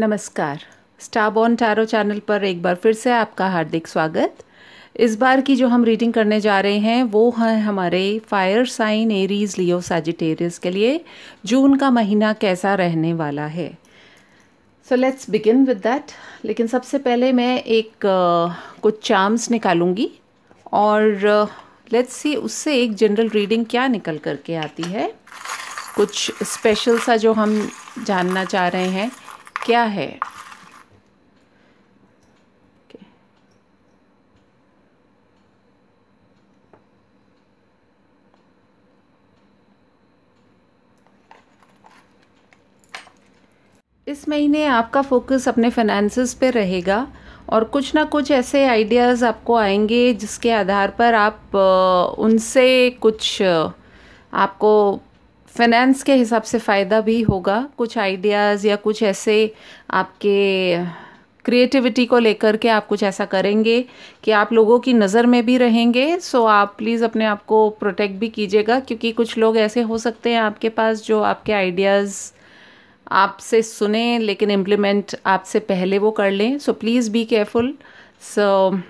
नमस्कार। स्टारबॉर्न tarot channel पर एक बार फिर से आपका हार्दिक स्वागत। इस बार की जो हम रीडिंग करने जा रहे हैं वो है हमारे fire sign Aries Leo Sagittarius के लिए जून का महीना कैसा रहने वाला है। So let's begin with that. लेकिन सबसे पहले मैं कुछ चार्म्स निकालूंगी और लेट्स सी उससे एक जनरल रीडिंग क्या निकल करके आती है। कुछ स्पेशल सा जो हम जानना चाह रहे हैं क्या है। इस महीने आपका फोकस अपने फाइनेंसेस पे रहेगा और कुछ ना कुछ ऐसे आइडियाज़ आपको आएंगे जिसके आधार पर आप उनसे कुछ आपको फाइनेंस के हिसाब से फ़ायदा भी होगा। कुछ आइडियाज़ या कुछ ऐसे आपके क्रिएटिविटी को लेकर के आप कुछ ऐसा करेंगे कि आप लोगों की नज़र में भी रहेंगे। सो आप प्लीज़ अपने आप को प्रोटेक्ट भी कीजिएगा, क्योंकि कुछ लोग ऐसे हो सकते हैं आपके पास जो आपके आइडियाज़ आपसे सुने लेकिन इम्प्लीमेंट आपसे पहले वो कर लें। So please be careful. So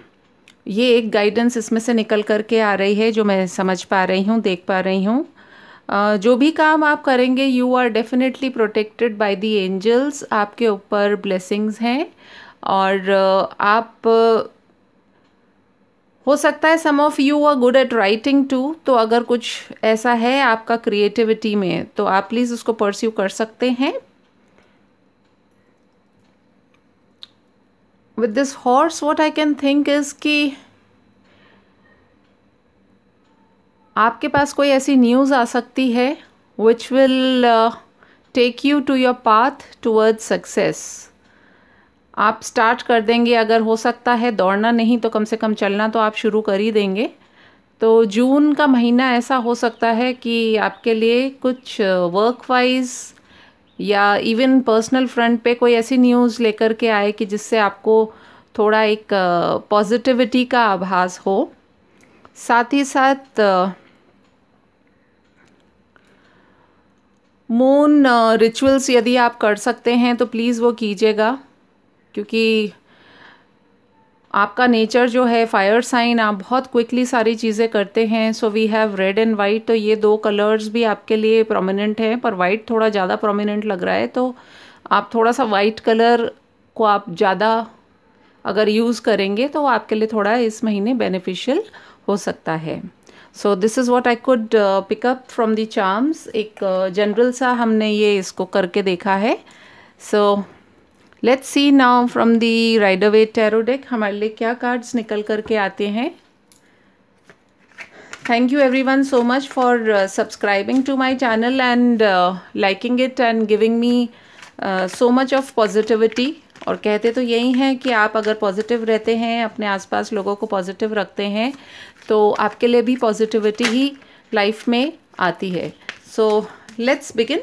ये एक गाइडेंस इसमें से निकल करके आ रही है जो मैं समझ पा रही हूँ, देख पा रही हूँ। जो भी काम आप करेंगे you are definitely protected by the angels. आपके ऊपर ब्लेसिंग्स हैं और आप हो सकता है some of you are good at writing too. तो अगर कुछ ऐसा है आपका क्रिएटिविटी में तो आप प्लीज़ उसको परस्यू कर सकते हैं। With this horse what I can think is कि आपके पास कोई ऐसी न्यूज़ आ सकती है which will take you to your path towards success. आप स्टार्ट कर देंगे, अगर हो सकता है दौड़ना नहीं तो कम से कम चलना तो आप शुरू कर ही देंगे। तो जून का महीना ऐसा हो सकता है कि आपके लिए कुछ वर्क वाइज या इवन पर्सनल फ्रंट पे कोई ऐसी न्यूज़ लेकर के आए कि जिससे आपको थोड़ा एक पॉजिटिविटी का आभास हो। साथ ही साथ मून रिचुअल्स यदि आप कर सकते हैं तो प्लीज़ वो कीजिएगा, क्योंकि आपका नेचर जो है फायर साइन, आप बहुत क्विकली सारी चीज़ें करते हैं। So we have red and white, तो ये दो कलर्स भी आपके लिए प्रोमिनेंट हैं, पर वाइट थोड़ा ज़्यादा प्रोमिनेंट लग रहा है। तो आप थोड़ा सा वाइट कलर को आप ज़्यादा अगर यूज़ करेंगे तो आपके लिए थोड़ा इस महीने बेनिफिशियल हो सकता है। So this is what I could pick up from the charms. एक जनरल सा हमने ये इसको करके देखा है। So let's see now from the Rider Waite tarot deck हमारे लिए क्या कार्ड्स निकल करके आते हैं। Thank you everyone so much for subscribing to my channel and liking it and giving me so much of positivity. और कहते तो यही हैं कि आप अगर पॉजिटिव रहते हैं, अपने आसपास लोगों को पॉजिटिव रखते हैं, तो आपके लिए भी पॉजिटिविटी ही लाइफ में आती है। So let's begin.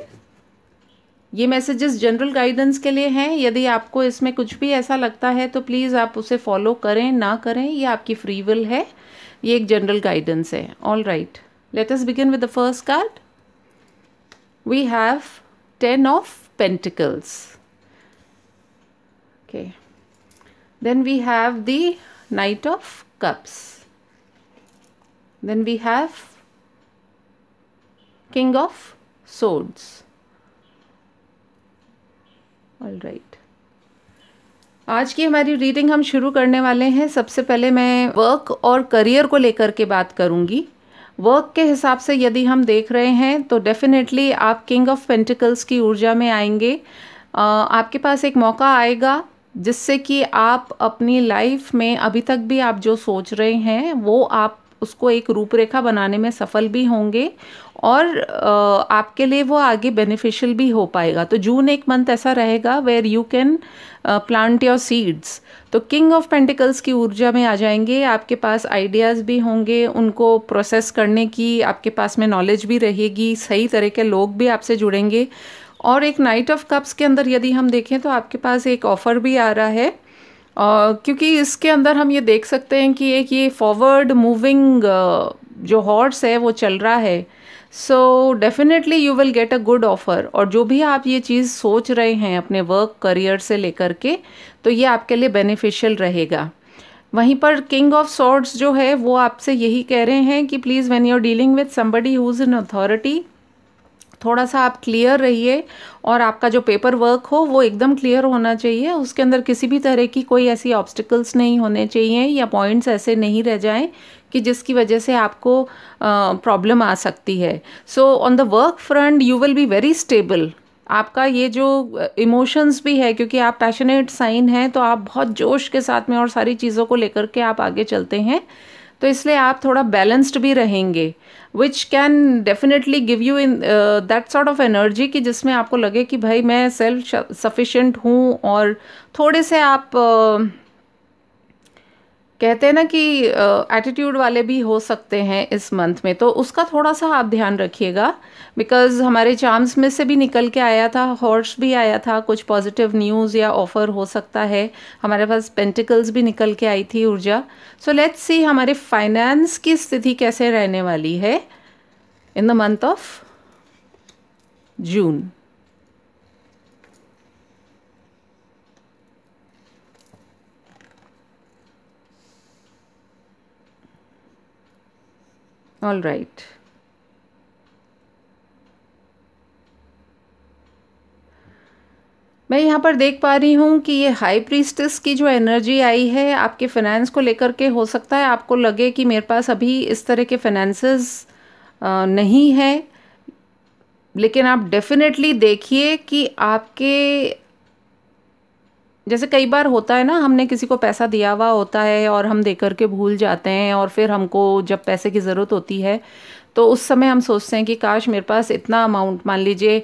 ये मैसेजेस जनरल गाइडेंस के लिए हैं। यदि आपको इसमें कुछ भी ऐसा लगता है तो प्लीज़ आप उसे फॉलो करें ना करें, ये आपकी फ्री विल है। ये एक जनरल गाइडेंस है। All right, let us begin with the first card. We have 10 of pentacles. Okay, then we have the Knight of Cups. Then we have King of Swords. All right. आज की हमारी reading हम शुरू करने वाले हैं। सबसे पहले मैं वर्क और करियर को लेकर के बात करूंगी। वर्क के हिसाब से यदि हम देख रहे हैं तो डेफिनेटली आप किंग ऑफ पेंटिकल्स की ऊर्जा में आएंगे। आपके पास एक मौका आएगा जिससे कि आप अपनी लाइफ में अभी तक भी आप जो सोच रहे हैं वो आप उसको एक रूपरेखा बनाने में सफल भी होंगे और आपके लिए वो आगे बेनिफिशियल भी हो पाएगा। तो जून एक मंथ ऐसा रहेगा where you can plant your seeds. तो किंग ऑफ पेंटिकल्स की ऊर्जा में आ जाएंगे। आपके पास आइडियाज़ भी होंगे, उनको प्रोसेस करने की आपके पास में नॉलेज भी रहेगी, सही तरह के लोग भी आपसे जुड़ेंगे। और एक नाइट ऑफ कप्स के अंदर यदि हम देखें तो आपके पास एक ऑफ़र भी आ रहा है, क्योंकि इसके अंदर हम ये देख सकते हैं कि एक ये फॉरवर्ड मूविंग जो हॉर्स है वो चल रहा है। So definitely you will get a good offer. और जो भी आप ये चीज़ सोच रहे हैं अपने वर्क करियर से लेकर के, तो ये आपके लिए बेनिफिशियल रहेगा। वहीं पर किंग ऑफ सॉर्ड्स जो है वो आपसे यही कह रहे हैं कि please when you are dealing with somebody who is in authority, थोड़ा सा आप क्लियर रहिए और आपका जो पेपर वर्क हो वो एकदम क्लियर होना चाहिए। उसके अंदर किसी भी तरह की कोई ऐसी ऑब्स्टिकल्स नहीं होने चाहिए या पॉइंट्स ऐसे नहीं रह जाएं कि जिसकी वजह से आपको प्रॉब्लम आ सकती है। So on the work front you will be very stable. आपका ये जो इमोशंस भी है, क्योंकि आप पैशनेट साइन हैं, तो आप बहुत जोश के साथ में और सारी चीज़ों को लेकर के आप आगे चलते हैं, तो इसलिए आप थोड़ा बैलेंस्ड भी रहेंगे, which can definitely give you in that sort of energy कि जिसमें आपको लगे कि भाई मैं सेल्फ सफिशिएंट हूँ। और थोड़े से आप कहते हैं ना कि एटीट्यूड वाले भी हो सकते हैं इस मंथ में, तो उसका थोड़ा सा आप ध्यान रखिएगा। बिकॉज हमारे चार्म्स में से भी निकल के आया था, हॉर्स भी आया था, कुछ पॉजिटिव न्यूज़ या ऑफर हो सकता है। हमारे पास पेंटिकल्स भी निकल के आई थी ऊर्जा। सो लेट्स सी हमारे फाइनेंस की स्थिति कैसे रहने वाली है in the month of June. All right, मैं यहाँ पर देख पा रही हूँ कि ये हाई प्रीस्टेस की जो एनर्जी आई है आपके फाइनेंस को लेकर के, हो सकता है आपको लगे कि मेरे पास अभी इस तरह के फाइनेंसेस नहीं है, लेकिन आप डेफिनेटली देखिए कि आपके, जैसे कई बार होता है ना, हमने किसी को पैसा दिया हुआ होता है और हम दे करके भूल जाते हैं, और फिर हमको जब पैसे की ज़रूरत होती है तो उस समय हम सोचते हैं कि काश मेरे पास इतना अमाउंट, मान लीजिए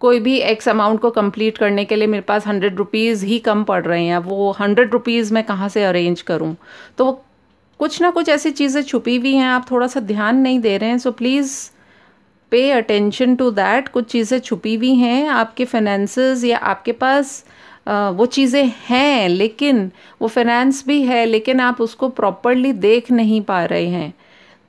कोई भी एक्स अमाउंट को कंप्लीट करने के लिए मेरे पास 100 रुपीज़ ही कम पड़ रहे हैं, वो 100 रुपीज़ मैं कहाँ से अरेंज करूँ। तो वो कुछ ना कुछ ऐसी चीज़ें छुपी हुई हैं, आप थोड़ा सा ध्यान नहीं दे रहे हैं। So please pay attention to that. कुछ चीज़ें छुपी हुई हैं आपके फाइनेंसेस, या आपके पास वो चीज़ें हैं लेकिन वो फाइनेंस भी है लेकिन आप उसको प्रॉपरली देख नहीं पा रहे हैं।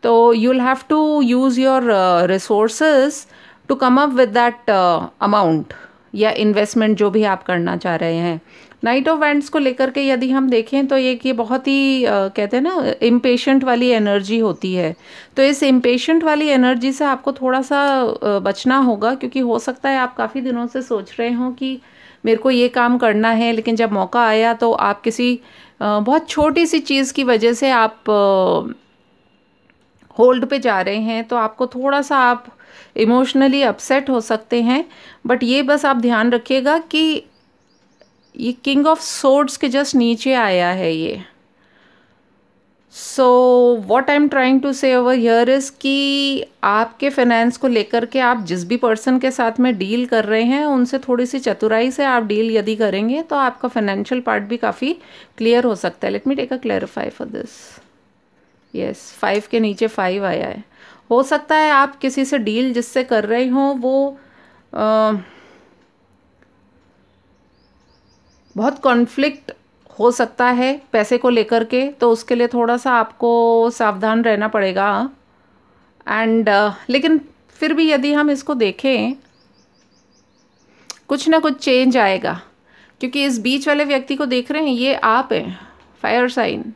तो you will have to use your resources to come up with that amount या इन्वेस्टमेंट जो भी आप करना चाह रहे हैं। नाइट ऑफ वैंड्स को लेकर के यदि हम देखें तो ये बहुत ही कहते हैं ना, इम्पेशेंट वाली एनर्जी होती है। तो इस इम्पेशेंट वाली एनर्जी से आपको थोड़ा सा बचना होगा, क्योंकि हो सकता है आप काफ़ी दिनों से सोच रहे हो कि मेरे को ये काम करना है, लेकिन जब मौका आया तो आप किसी बहुत छोटी सी चीज़ की वजह से आप होल्ड पे जा रहे हैं, तो आपको थोड़ा सा आप इमोशनली अपसेट हो सकते हैं। बट ये बस आप ध्यान रखिएगा कि ये किंग ऑफ सोर्ड्स के जस्ट नीचे आया है ये। So what I am trying to say over here is कि आपके फाइनेंस को लेकर के आप जिस भी पर्सन के साथ में डील कर रहे हैं उनसे थोड़ी सी चतुराई से आप डील यदि करेंगे तो आपका फाइनेंशियल पार्ट भी काफ़ी क्लियर हो सकता है। Let me take a clarify for this. Yes, 5 के नीचे 5 आया है। हो सकता है आप किसी से डील जिससे कर रहे हो वो बहुत कॉन्फ्लिक्ट हो सकता है पैसे को लेकर के, तो उसके लिए थोड़ा सा आपको सावधान रहना पड़ेगा। एंड लेकिन फिर भी यदि हम इसको देखें, कुछ ना कुछ चेंज आएगा, क्योंकि इस बीच वाले व्यक्ति को देख रहे हैं, ये आप हैं, फायर साइन,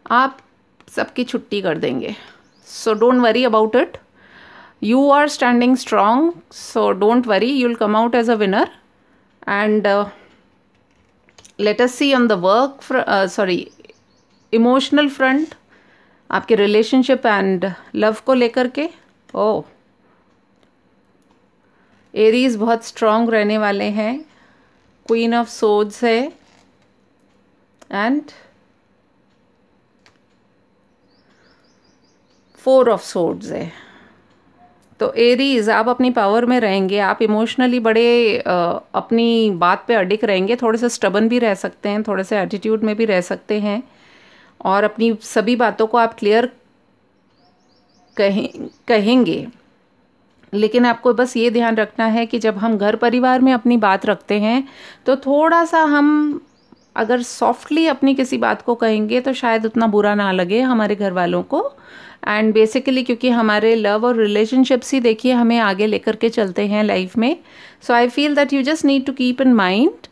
आप सबकी छुट्टी कर देंगे। So don't worry about it, you are standing strong, so don't worry, you will come out as a winner. And let us see on the work emotional front, आपके रिलेशनशिप एंड लव को लेकर के। ओह, Aries बहुत strong रहने वाले हैं, queen of swords है and 4 of swords है। तो एरीज, आप अपनी पावर में रहेंगे, आप इमोशनली बड़े अपनी बात पे अडिग रहेंगे, थोड़े से स्टबन भी रह सकते हैं, थोड़े से एटीट्यूड में भी रह सकते हैं, और अपनी सभी बातों को आप क्लियर कहेंगे। लेकिन आपको बस ये ध्यान रखना है कि जब हम घर परिवार में अपनी बात रखते हैं तो थोड़ा सा हम अगर सॉफ्टली अपनी किसी बात को कहेंगे तो शायद उतना बुरा ना लगे हमारे घर वालों को। एंड बेसिकली क्योंकि हमारे लव और रिलेशनशिप्स ही देखिए हमें आगे लेकर के चलते हैं लाइफ में। So I feel that you just need to keep in mind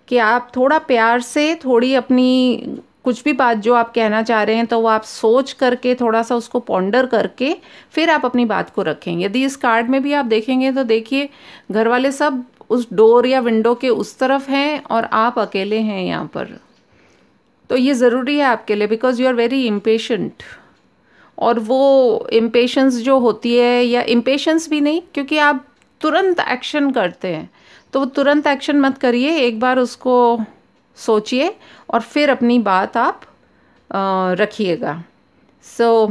कि आप थोड़ा प्यार से थोड़ी अपनी कुछ भी बात जो आप कहना चाह रहे हैं तो वो आप सोच करके थोड़ा सा उसको पॉन्डर करके फिर आप अपनी बात को रखें। यदि इस कार्ड में भी आप देखेंगे तो देखिए घर वाले सब उस डोर या विंडो के उस तरफ हैं और आप अकेले हैं यहाँ पर। तो ये ज़रूरी है आपके लिए because you are very impatient. और वो इम्पेशेंस जो होती है, या इम्पेशेंस भी नहीं क्योंकि आप तुरंत एक्शन करते हैं, तो वो तुरंत एक्शन मत करिए, एक बार उसको सोचिए और फिर अपनी बात आप रखिएगा। So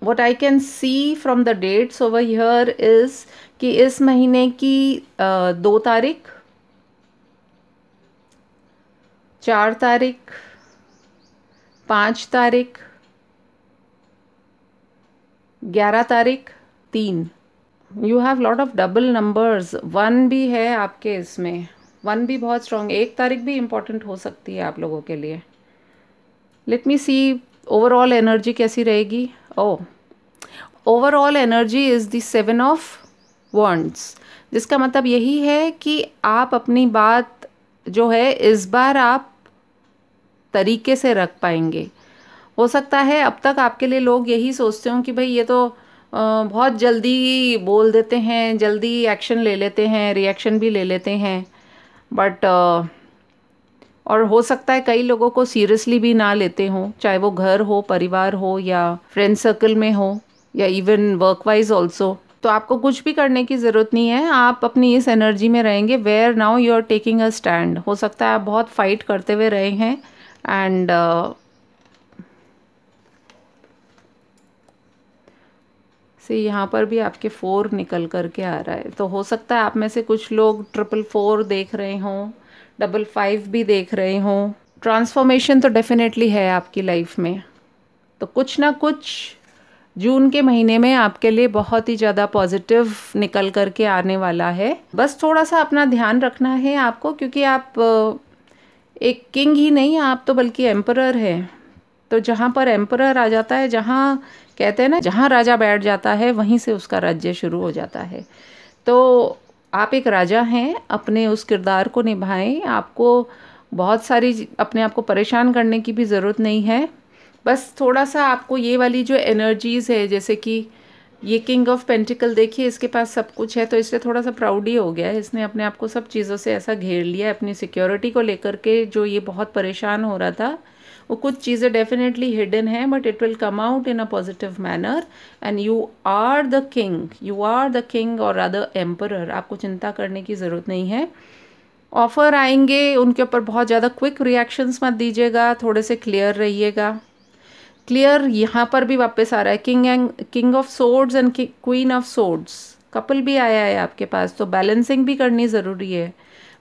what I can see from the dates over here is कि इस महीने की 2 तारीख, 4 तारीख, 5 तारीख, 11 तारीख, 3, you have lot of double numbers. 1 भी है आपके इसमें, 1 भी बहुत स्ट्रॉन्ग है। 1 तारीख भी इम्पॉर्टेंट हो सकती है आप लोगों के लिए। लेट मी सी ओवरऑल एनर्जी कैसी रहेगी। Overall energy is the 7 of wands, जिसका मतलब यही है कि आप अपनी बात जो है इस बार आप तरीके से रख पाएंगे। हो सकता है अब तक आपके लिए लोग यही सोचते हों कि भाई ये तो बहुत जल्दी बोल देते हैं, जल्दी एक्शन ले लेते हैं, रिएक्शन भी ले लेते हैं, बट और हो सकता है कई लोगों को सीरियसली भी ना लेते हों, चाहे वो घर हो, परिवार हो, या फ्रेंड सर्कल में हो, या इवन वर्क वाइज ऑल्सो। तो आपको कुछ भी करने की ज़रूरत नहीं है, आप अपनी इस एनर्जी में रहेंगे where now you are taking a stand. हो सकता है आप बहुत फाइट करते हुए रहे हैं एंड से यहाँ पर भी आपके 4 निकल करके आ रहा है। तो हो सकता है आप में से कुछ लोग 444 देख रहे हों, 55 भी देख रहे हों। ट्रांसफॉर्मेशन तो डेफिनेटली है आपकी लाइफ में, तो कुछ ना कुछ जून के महीने में आपके लिए बहुत ही ज़्यादा पॉजिटिव निकल करके आने वाला है। बस थोड़ा सा अपना ध्यान रखना है आपको, क्योंकि आप एक किंग ही नहीं, आप तो बल्कि एम्परर हैं। तो जहाँ पर एम्परर आ जाता है, जहाँ कहते हैं ना जहाँ राजा बैठ जाता है वहीं से उसका राज्य शुरू हो जाता है। तो आप एक राजा हैं, अपने उस किरदार को निभाएं। आपको बहुत सारी अपने आप को परेशान करने की भी ज़रूरत नहीं है। बस थोड़ा सा आपको ये वाली जो एनर्जीज़ है, जैसे कि ये किंग ऑफ पेंटिकल देखिए, इसके पास सब कुछ है तो इसलिए थोड़ा सा प्राउड ही हो गया है। इसने अपने आप को सब चीज़ों से ऐसा घेर लिया है, अपनी सिक्योरिटी को लेकर के जो ये बहुत परेशान हो रहा था, वो कुछ चीज़ें डेफिनेटली हिडन है, but it will come out in a positive manner and you are the king और अदर एम्परर। आपको चिंता करने की ज़रूरत नहीं है। ऑफ़र आएंगे, उनके ऊपर बहुत ज़्यादा क्विक रिएक्शंस मत दीजिएगा, थोड़े से क्लियर रहिएगा। क्लियर यहाँ पर भी वापस आ रहा है, king of swords and queen of swords, couple भी आया है आपके पास, तो बैलेंसिंग भी करनी ज़रूरी है।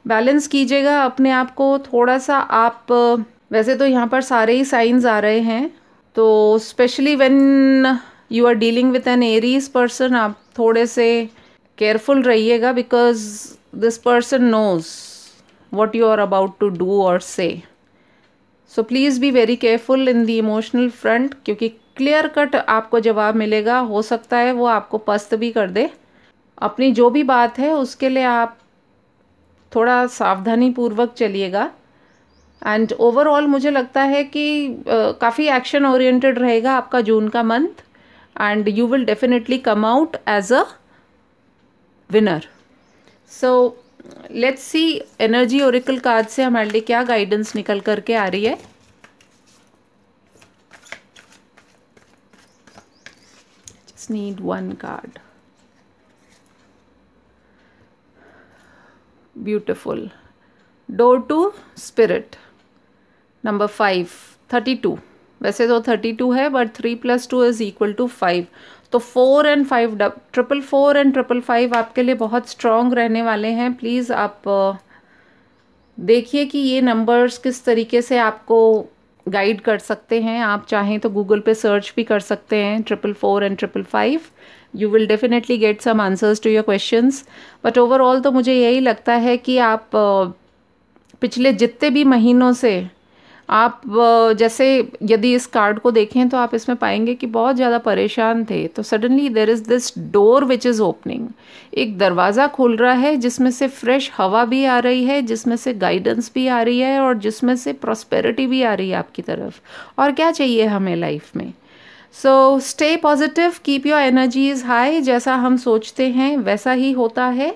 बैलेंस कीजिएगा अपने आप को थोड़ा सा। आप वैसे तो यहाँ पर सारे ही साइंस आ रहे हैं, तो specially when you are dealing with an Aries person, आप थोड़े से केयरफुल रहिएगा, because this person knows what you are about to do or say. So please be very careful in the emotional front, क्योंकि clear cut आपको जवाब मिलेगा। हो सकता है वो आपको पस्त भी कर दे। अपनी जो भी बात है उसके लिए आप थोड़ा सावधानी पूर्वक चलिएगा। एंड ओवरऑल मुझे लगता है कि काफ़ी एक्शन ओरिएंटेड रहेगा आपका जून का month, and you will definitely come out as a winner. So let's see energy oracle card से हमारे लिए क्या गाइडेंस निकल करके आ रही है। Just need 1 card. Beautiful. Door to spirit number 5, 32। वैसे तो 32 है, बट 3 + 2 = 5। तो 4 और 5, 444 और 555 आपके लिए बहुत स्ट्रॉन्ग रहने वाले हैं। प्लीज़ आप देखिए कि ये नंबर्स किस तरीके से आपको गाइड कर सकते हैं। आप चाहें तो गूगल पे सर्च भी कर सकते हैं 444 और 555। You will definitely get some answers to your questions. But overall तो मुझे यही लगता है कि आप पिछले जितने भी महीनों से आप जैसे यदि इस कार्ड को देखें तो आप इसमें पाएंगे कि बहुत ज़्यादा परेशान थे, तो suddenly there is this door which is opening. एक दरवाज़ा खुल रहा है जिसमें से फ्रेश हवा भी आ रही है, जिसमें से गाइडेंस भी आ रही है और जिसमें से प्रॉस्पेरिटी भी आ रही है आपकी तरफ। और क्या चाहिए हमें लाइफ में? So stay positive, keep your energies high. जैसा हम सोचते हैं वैसा ही होता है।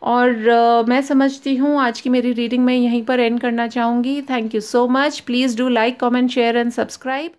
और मैं समझती हूँ आज की मेरी रीडिंग मैं यहीं पर एंड करना चाहूँगी। Thank you so much. Please do like, comment, share and subscribe.